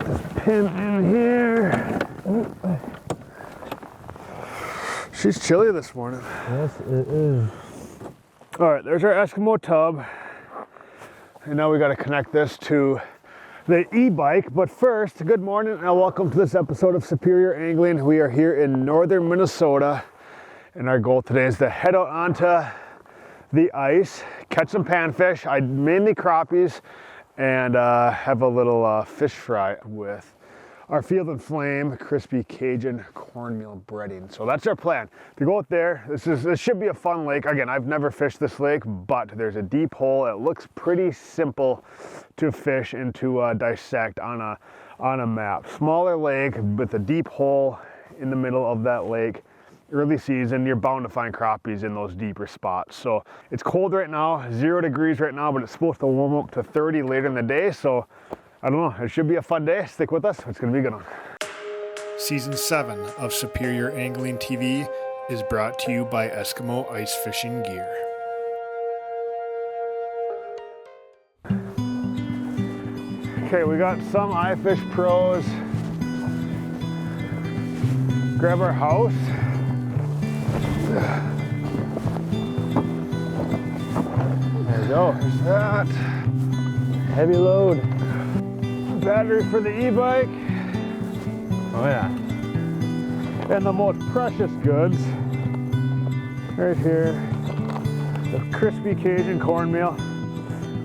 this pin in here. She's chilly this morning. Yes, it is. All right, there's our Eskimo tub. And now we got to connect this to the e-bike. But first, good morning and welcome to this episode of Superior Angling. We are here in northern Minnesota. And our goal today is to head out onto the ice, catch some panfish, mainly crappies, and have a little fish fry with our Field and Flame crispy Cajun cornmeal breading. So that's our plan. To go out there, this should be a fun lake. Again, I've never fished this lake, but there's a deep hole. It looks pretty simple to fish and to dissect on a map. Smaller lake with a deep hole in the middle of that lake. Early season, you're bound to find crappies in those deeper spots. So it's cold right now, 0 degrees right now, but it's supposed to warm up to 30 later in the day. So I don't know, it should be a fun day. Stick with us, it's gonna be a good one. Season 7 of Superior Angling TV is brought to you by Eskimo Ice Fishing Gear. Okay, we got some iFish pros. Grab our house. There we go. There's that. Heavy load. Battery for the e-bike. Oh yeah. And the most precious goods. Right here. The crispy Cajun cornmeal.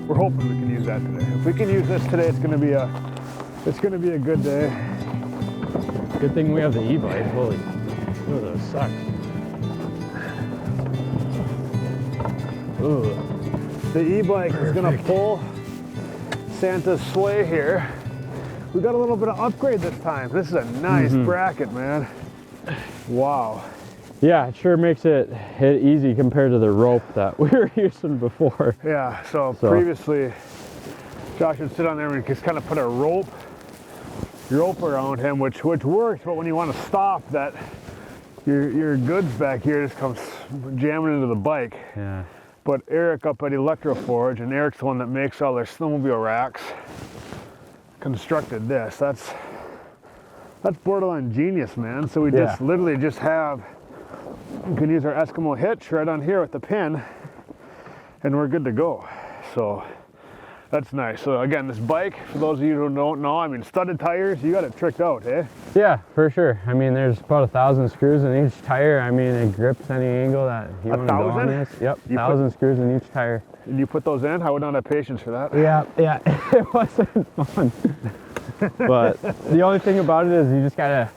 We're hoping we can use that today. If we can use this today, it's gonna be a good day. Good thing we have the e-bike. Holy, oh, those suck. Ooh. The e-bike is gonna pull Santa's sleigh here. We got a little bit of upgrade this time. This is a nice bracket, man. Wow. Yeah, it sure makes it easy compared to the rope that we were using before. Yeah, so previously, Josh would sit on there and just kind of put a rope around him, which works, but when you want to stop, that your goods back here just comes jamming into the bike. Yeah. But Eric up at Electroforge, and Eric's the one that makes all their snowmobile racks, constructed this. That's borderline genius, man. So we just literally just have, you can use our Eskimo hitch right on here with the pin, and we're good to go. So that's nice. So again, this bike, for those of you who don't know, I mean, studded tires, you got it tricked out, eh? Yeah, for sure. I mean, there's about 1,000 screws in each tire. I mean, it grips any angle that you want to go on this. Yep, 1,000 screws in each tire. And you put those in? I would not have patience for that. Yeah, it wasn't fun. But the only thing about it is you just gotta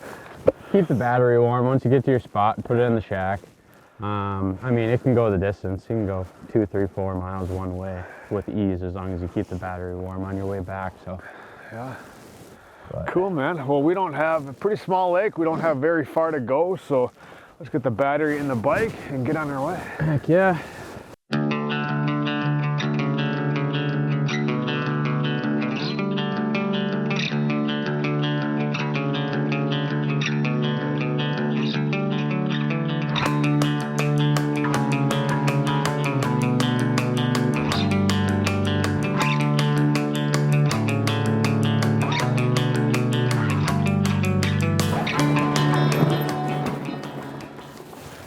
keep the battery warm. Once you get to your spot, put it in the shack. I mean, it can go the distance. You can go 2, 3, 4 miles one way with ease as long as you keep the battery warm on your way back. So yeah. But cool, man. Well, we don't have a pretty small lake. We don't have very far to go. So let's get the battery in the bike and get on our way. Heck yeah.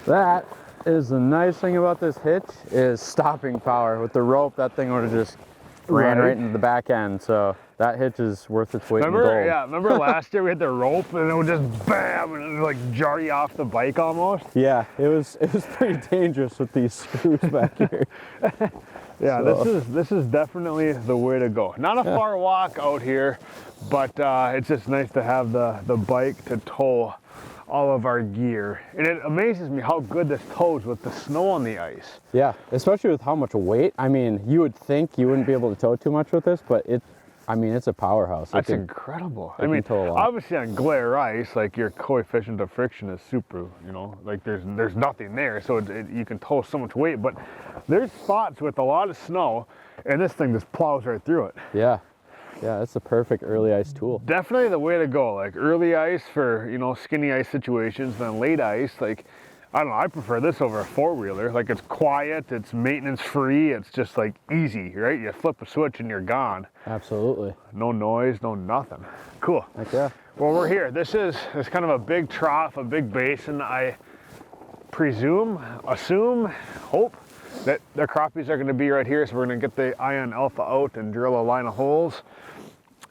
That is the nice thing about this hitch is stopping power. With the rope, that thing would have just ran right into the back end. So that hitch is worth its weight in gold. Yeah, remember last year we had the rope and it would just bam and it would like jar you off the bike almost? Yeah, it was pretty dangerous with these screws back here. Yeah, so this is definitely the way to go. Not a far walk out here, but it's just nice to have the bike to tow all of our gear. And it amazes me how good this tows with the snow on the ice. Yeah, especially with how much weight. I mean, you would think you wouldn't be able to tow too much with this, but it's a powerhouse. That's incredible. I mean, obviously on glare ice, like your coefficient of friction is super, you know, like there's nothing there, so you can tow so much weight, but there's spots with a lot of snow and this thing just plows right through it. Yeah. Yeah, it's the perfect early ice tool. Definitely the way to go. Like early ice for, you know, skinny ice situations, then late ice. Like I don't know, I prefer this over a four-wheeler. Like, it's quiet, it's maintenance-free, it's just like easy, right? You flip a switch and you're gone. Absolutely. No noise, no nothing. Cool. Heck yeah. Well, we're here. This is kind of a big trough, a big basin. I assume, hope that the crappies are going to be right here. So we're going to get the ion alpha out and drill a line of holes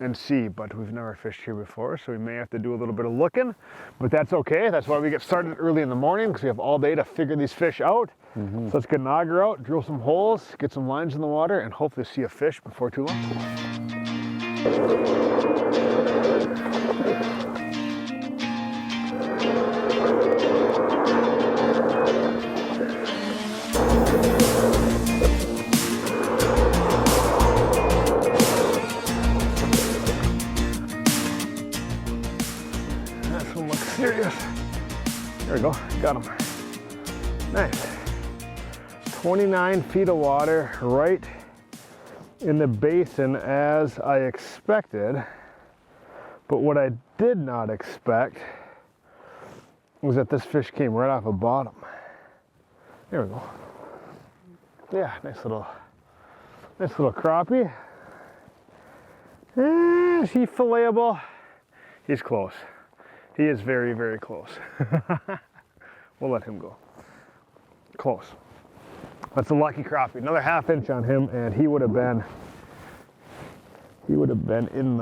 and see, but we've never fished here before, so we may have to do a little bit of looking, but that's okay. That's why we get started early in the morning, because we have all day to figure these fish out. So let's get an auger out, drill some holes, get some lines in the water, and hopefully see a fish before too long. Serious. There we go, got him. Nice. 29 feet of water right in the basin as I expected. But what I did not expect was that this fish came right off the bottom. There we go. Yeah, nice little crappie. Is he filletable? He's close. He is very, very close. We'll let him go. Close. That's a lucky crappie. Another ½ inch on him, and he would have been in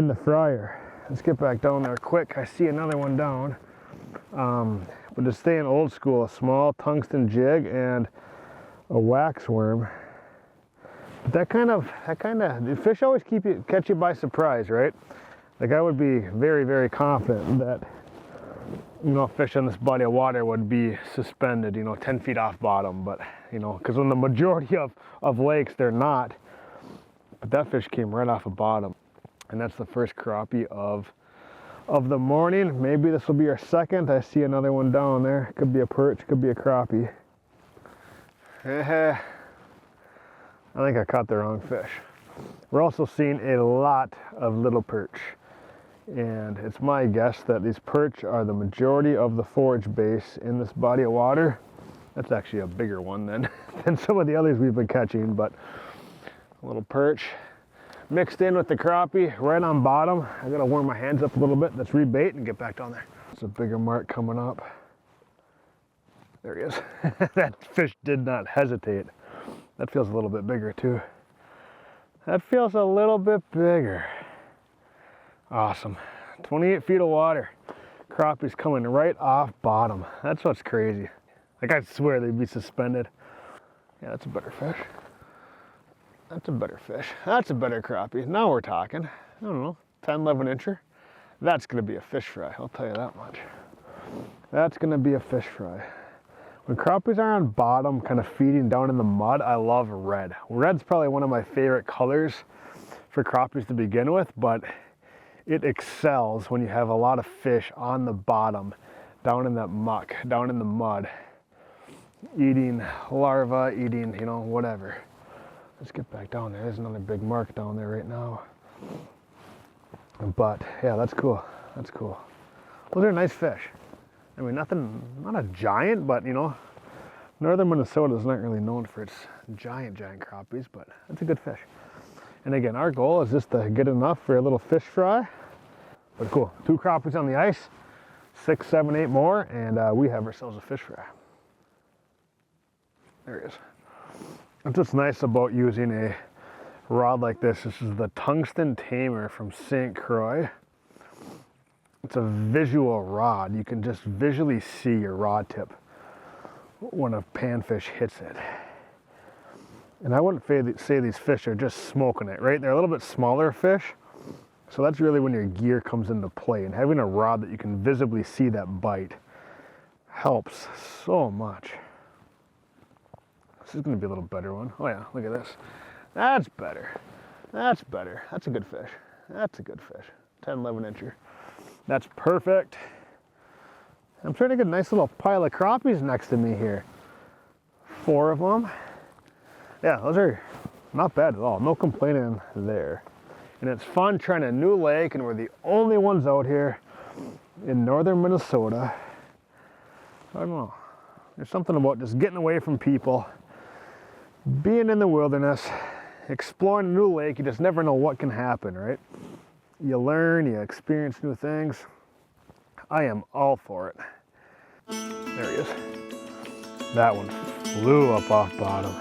the fryer. Let's get back down there quick. I see another one down. But just staying old school, a small tungsten jig and a wax worm. But that kind of the fish always catch you by surprise, right? Like, I would be very, very confident that, you know, a fish on this body of water would be suspended, you know, 10 feet off bottom. But, you know, because when the majority of lakes, they're not. But that fish came right off the bottom. And that's the first crappie of the morning. Maybe this will be our second. I see another one down there. Could be a perch, could be a crappie. I think I caught the wrong fish. We're also seeing a lot of little perch. And it's my guess that these perch are the majority of the forage base in this body of water. That's actually a bigger one than some of the others we've been catching, but a little perch mixed in with the crappie right on bottom. I gotta warm my hands up a little bit. Let's rebait and get back down there. It's a bigger mark coming up. There he is. That fish did not hesitate. That feels a little bit bigger too. That feels a little bit bigger. Awesome. 28 feet of water. Crappies coming right off bottom. That's what's crazy. Like, I swear they'd be suspended. Yeah, that's a better fish. That's a better fish. That's a better crappie. Now we're talking. I don't know, 10, 11 incher. That's gonna be a fish fry, I'll tell you that much. That's gonna be a fish fry. When crappies are on bottom, kind of feeding down in the mud, I love red. Red's probably one of my favorite colors for crappies to begin with, but it excels when you have a lot of fish on the bottom, down in that muck, down in the mud, eating larvae, eating, you know, whatever. Let's get back down there. There's another big mark down there right now. But yeah, that's cool. That's cool. Those are nice fish. I mean, not a giant, but, you know, northern Minnesota is not really known for its giant crappies, but it's a good fish. And again, our goal is just to get enough for a little fish fry. But cool, 2 crappies on the ice, 6, 7, 8 more, and we have ourselves a fish fry. There he is. That's what's nice about using a rod like this. This is the Tungsten Tamer from St. Croix. It's a visual rod. You can just visually see your rod tip when a panfish hits it. And I wouldn't say these fish are just smoking it, right? They're a little bit smaller fish. So that's really when your gear comes into play. And having a rod that you can visibly see that bite helps so much. This is gonna be a little better one. Oh yeah, look at this. That's better. That's better. That's a good fish. That's a good fish. 10, 11 incher. That's perfect. I'm trying to get a nice little pile of crappies next to me here. 4 of them. Yeah, those are not bad at all. No complaining there. And it's fun trying a new lake, and we're the only ones out here in northern Minnesota. I don't know. There's something about just getting away from people, being in the wilderness, exploring a new lake. You just never know what can happen, right? You learn, you experience new things. I am all for it. There he is. That one flew up off bottom.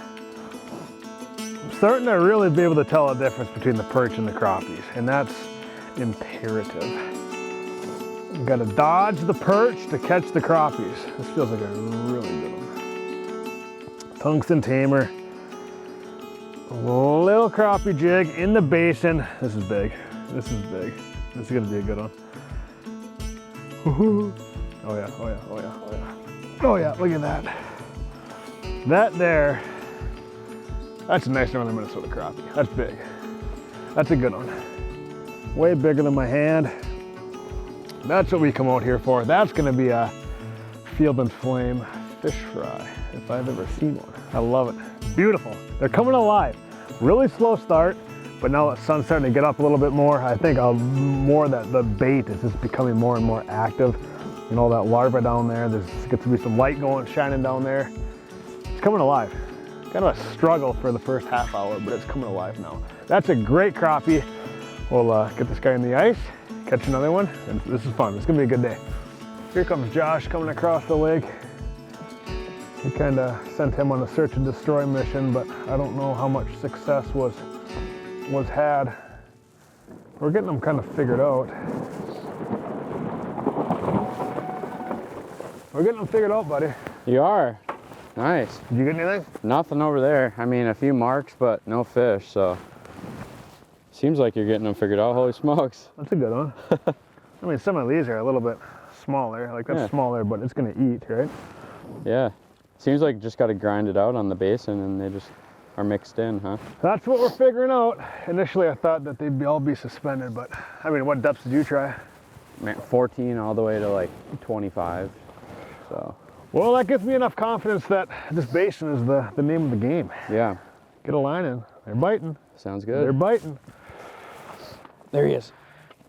I'm starting to really be able to tell the difference between the perch and the crappies, and that's imperative. You gotta dodge the perch to catch the crappies. This feels like a really good one. Tungsten tamer. A little crappie jig in the basin. This is big. This is big. This is gonna be a good one. Woohoo. Oh yeah, oh yeah, oh yeah, oh yeah. Oh yeah, look at that. That there, that's a nice Northern Minnesota crappie. That's big. That's a good one. Way bigger than my hand. That's what we come out here for. That's gonna be a Field and Flame fish fry, if I've ever seen one. I love it. Beautiful. They're coming alive. Really slow start, but now that sun's starting to get up a little bit more, I think more that the bait is just becoming more and more active. You know, that larva down there, there's gets to be some light going, shining down there. It's coming alive. Kind of a struggle for the first half hour, but it's coming alive now. That's a great crappie. We'll get this guy in the ice, catch another one, and this is fun. It's gonna be a good day. Here comes Josh coming across the lake. We kind of sent him on a search and destroy mission, but I don't know how much success was had. We're getting them kind of figured out. We're getting them figured out, buddy. You are. Nice. Did you get anything? Nothing over there. I mean, a few marks, but no fish, so. Seems like you're getting them figured out. Holy smokes. That's a good one. I mean, some of these are a little bit smaller. Like that's smaller, but it's gonna eat, right? Yeah. Seems like you just got to grind it out on the basin and they just are mixed in, huh? That's what we're figuring out. Initially, I thought that they'd all be suspended, but I mean, what depths did you try? Man, 14 all the way to like 25, so. Well, that gives me enough confidence that this basin is the name of the game. Yeah. Get a line in. They're biting. Sounds good. They're biting. There he is.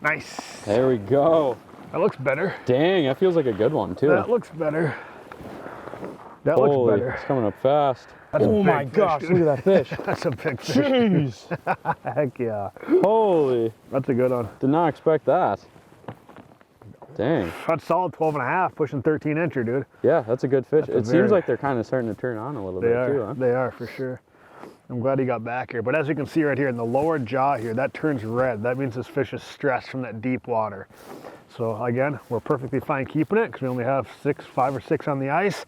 Nice. There we go. That looks better. Dang, that feels like a good one too. That looks better. That Holy, looks better. It's coming up fast. That's oh my fish, gosh, dude. look at that fish. That's a big fish. Jeez. Heck yeah. Holy. That's a good one. Did not expect that. Dang. That's solid 12 and a half, pushing 13 incher, dude. Yeah, that's a good fish. That's It seems like they're kind of starting to turn on a little bit too, huh? They are, for sure. I'm glad he got back here. But as you can see right here in the lower jaw here, that turns red. That means this fish is stressed from that deep water. So again, we're perfectly fine keeping it because we only have 5 or 6 on the ice.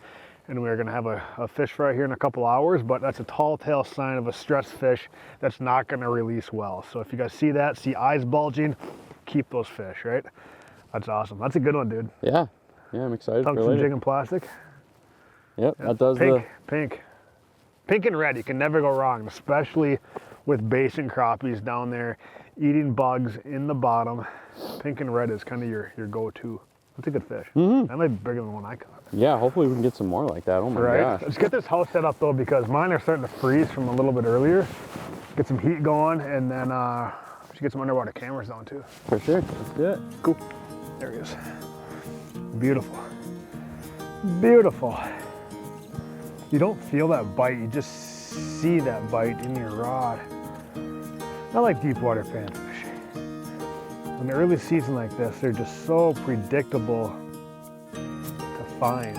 And we're gonna have a fish fry here in a couple hours, but that's a tall tale sign of a stressed fish that's not gonna release well. So if you guys see that, see eyes bulging, keep those fish, right? That's awesome. That's a good one, dude. Yeah. Yeah, I'm excited for Tungsten later. jig and plastic. Yep, that does Pink and red, you can never go wrong, especially with basin crappies down there eating bugs in the bottom. Pink and red is kind of your go-to. That's a good fish. That might be bigger than the one I caught. Yeah, hopefully we can get some more like that. Oh my gosh. Let's get this house set up though, because mine are starting to freeze from a little bit earlier. Get some heat going, and then we should get some underwater cameras down too. For sure. Let's do it. Cool. There he is. Beautiful. Beautiful. You don't feel that bite, you just see that bite in your rod. Not like deep water panfish. In the early season like this, they're just so predictable to find.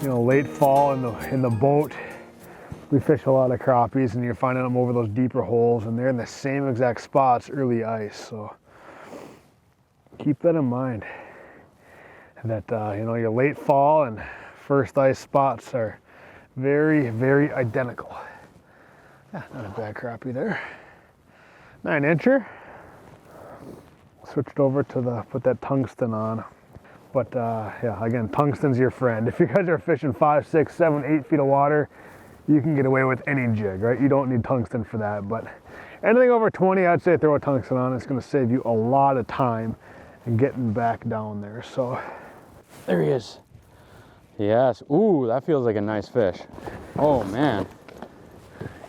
You know, late fall in the boat, we fish a lot of crappies, and you're finding them over those deeper holes, and they're in the same exact spots early ice. So keep that in mind. That you know, your late fall and first ice spots are very, very identical. Yeah, not a bad crappie there. 9 incher. Switched over to put that tungsten on. But yeah, again, tungsten's your friend. If you guys are fishing 5, 6, 7, 8 feet of water, you can get away with any jig, right? You don't need tungsten for that. But anything over 20, I'd say throw a tungsten on. It's gonna save you a lot of time in getting back down there. So There he is. Yes. Ooh, that feels like a nice fish. Oh man.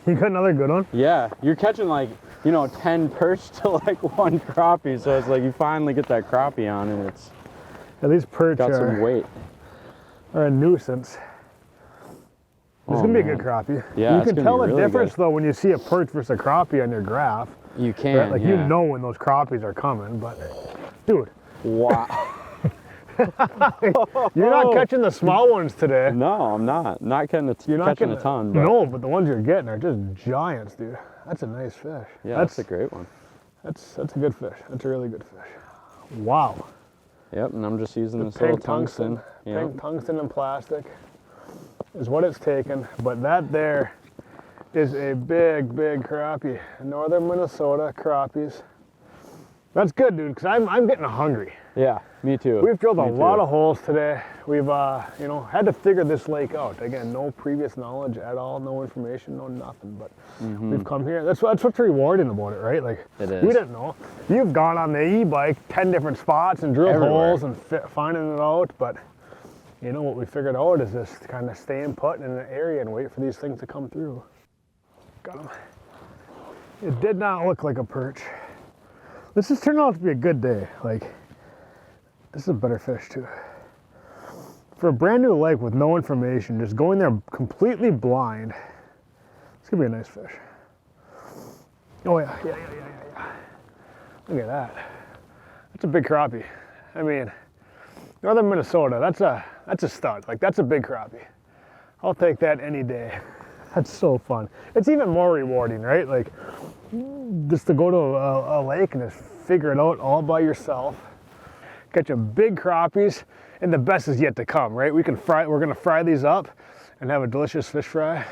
you got another good one? Yeah, you're catching like, you know, 10 perch to like 1 crappie, so it's like you finally get that crappie on and it's Yeah, these perch got are, some weight. are a nuisance. It's gonna be a good crappie. Yeah, you it's can gonna tell be the really difference good. though when you see a perch versus a crappie on your graph. You can, Right? Like yeah. you know when those crappies are coming, but dude, Wow. you're not catching the small ones today. No, I'm not. Not catching You're not catching a ton. But No, but the ones you're getting are just giants, dude. That's a nice fish. yeah, that's a great one. That's a good fish. That's a really good fish. Wow. Yep, and I'm just using this Pink little tungsten. Yep. Pink tungsten and plastic is what it's taken. But that there is a big, big crappie. Northern Minnesota crappies. That's good, dude, because I'm getting hungry. Yeah, me too. We've drilled a Me too. lot of holes today. We've, you know, had to figure this lake out. Again, no previous knowledge at all, no information, no nothing. But we've come here. That's what's rewarding about it, right? Like It is. we didn't know. You've gone on the e-bike 10 different spots and drilled Everywhere. holes and finding it out. But you know what we figured out is just kind of staying put in an area and wait for these things to come through. Got him. It did not look like a perch. This has turned out to be a good day. Like, this is a better fish too. For a brand new lake with no information, just going there completely blind, it's gonna be a nice fish. Oh yeah. Look at that. That's a big crappie. I mean, Northern Minnesota, that's a stud. Like, that's a big crappie. I'll take that any day. That's so fun. It's even more rewarding, right? Like, just to go to a lake and just figure it out all by yourself. Catch your big crappies, and the best is yet to come, right? We're gonna fry these up and have a delicious fish fry.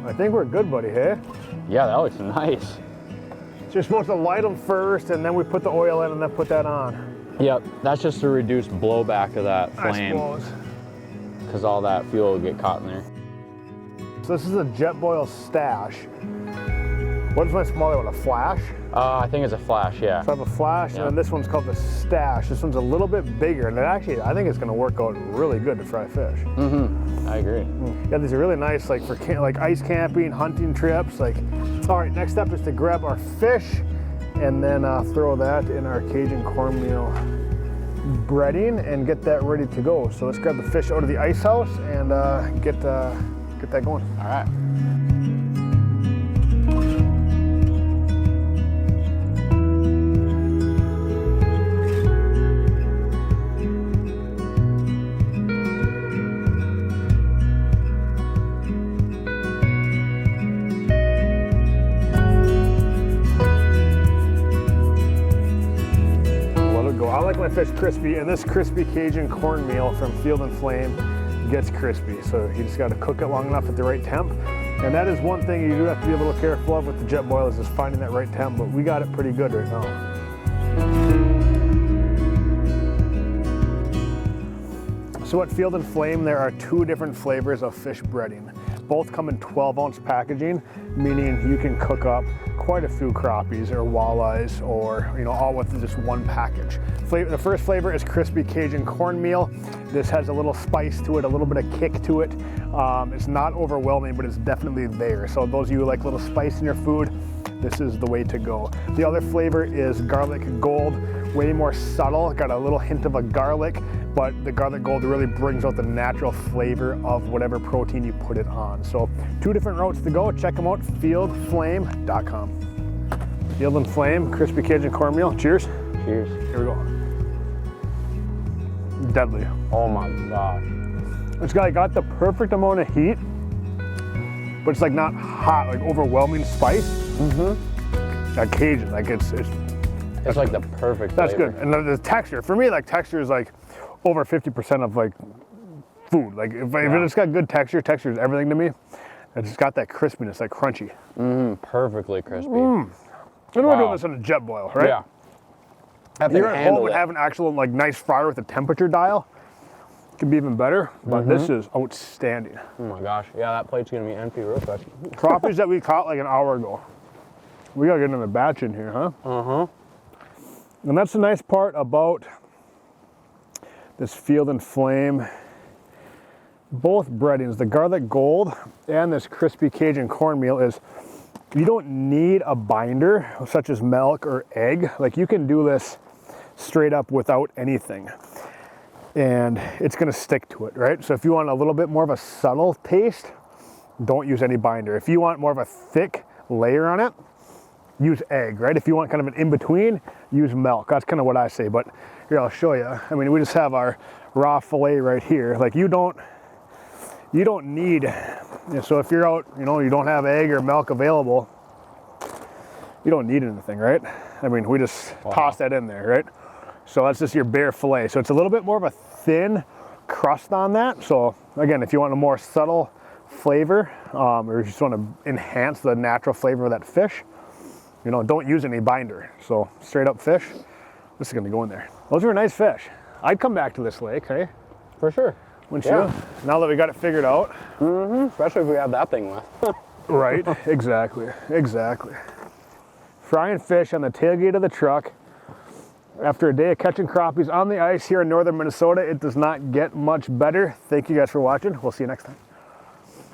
I think we're good, buddy, hey? Yeah, that looks nice. So you're supposed to light them first, and then we put the oil in and then put that on. Yep, that's just to reduce blowback of that I flame, suppose. because all that fuel will get caught in there. So this is a Jetboil stash. What is my smaller one, a flash? I think it's a flash, yeah. So I have a flash, and then this one's called the stash. This one's a little bit bigger, and it actually, I think it's gonna work out really good to fry fish. I agree. Yeah, these are really nice, like for like ice camping, hunting trips. Like, all right, next step is to grab our fish, and then throw that in our Cajun cornmeal breading and get that ready to go. So let's grab the fish out of the ice house and get that going. All right. I like my fish crispy, and this crispy Cajun cornmeal from Field and Flame gets crispy. So you just got to cook it long enough at the right temp. And that is one thing you do have to be a little careful of with the Jetboil, is just finding that right temp, but we got it pretty good right now. So at Field and Flame, there are 2 different flavors of fish breading. Both come in 12-ounce packaging, meaning you can cook up quite a few crappies or walleyes, or all with just one package. The first flavor is crispy Cajun cornmeal. This has a little spice to it, a little bit of kick to it. It's not overwhelming, but it's definitely there. So those of you who like a little spice in your food, this is the way to go. The other flavor is garlic gold, way more subtle, got a little hint of a garlic, but the garlic gold really brings out the natural flavor of whatever protein you put it on. So 2 different routes to go. Check them out, fieldflame.com. Field and Flame, crispy Cajun cornmeal. Cheers. Cheers. Here we go. Deadly. Oh my gosh. It's got the perfect amount of heat, but it's like not hot, like overwhelming spice. Cajun. Like it's like the perfect that's flavor. good. And the texture, for me, like texture is like over 50% of like food. Like if it's got good texture, texture is everything to me. It's got that crispiness, like crunchy. Perfectly crispy. And we're doing this on a Jetboil, right? Yeah. If you're at home and have an actual like nice fryer with a temperature dial, it can be even better. But this is outstanding. Oh my gosh. Yeah, that plate's gonna be empty real quick. Crappies that we caught like an hour ago. We gotta get another batch in here, huh? And that's the nice part about this Field and Flame. Both breadings, the garlic gold and this crispy Cajun cornmeal, is you don't need a binder such as milk or egg. Like you can do this straight up without anything and it's gonna stick to it, right? So if you want a little bit more of a subtle taste, don't use any binder. If you want more of a thick layer on it, use egg, right? If you want kind of an in-between, use milk. That's kind of what I say, but here, I'll show you. I mean, we just have our raw filet right here. Like you don't need, so if you're out, you don't have egg or milk available, you don't need anything, right? I mean, we just toss that in there, right? So that's just your bare filet. So it's a little bit more of a thin crust on that. So again, if you want a more subtle flavor, or you just want to enhance the natural flavor of that fish, don't use any binder. So straight up fish, this is gonna go in there. Those are nice fish. I'd come back to this lake, hey? For sure. Wouldn't you? Now that we got it figured out. Especially if we have that thing with. Right, exactly. Frying fish on the tailgate of the truck. After a day of catching crappies on the ice here in northern Minnesota, it does not get much better. Thank you guys for watching. We'll see you next time.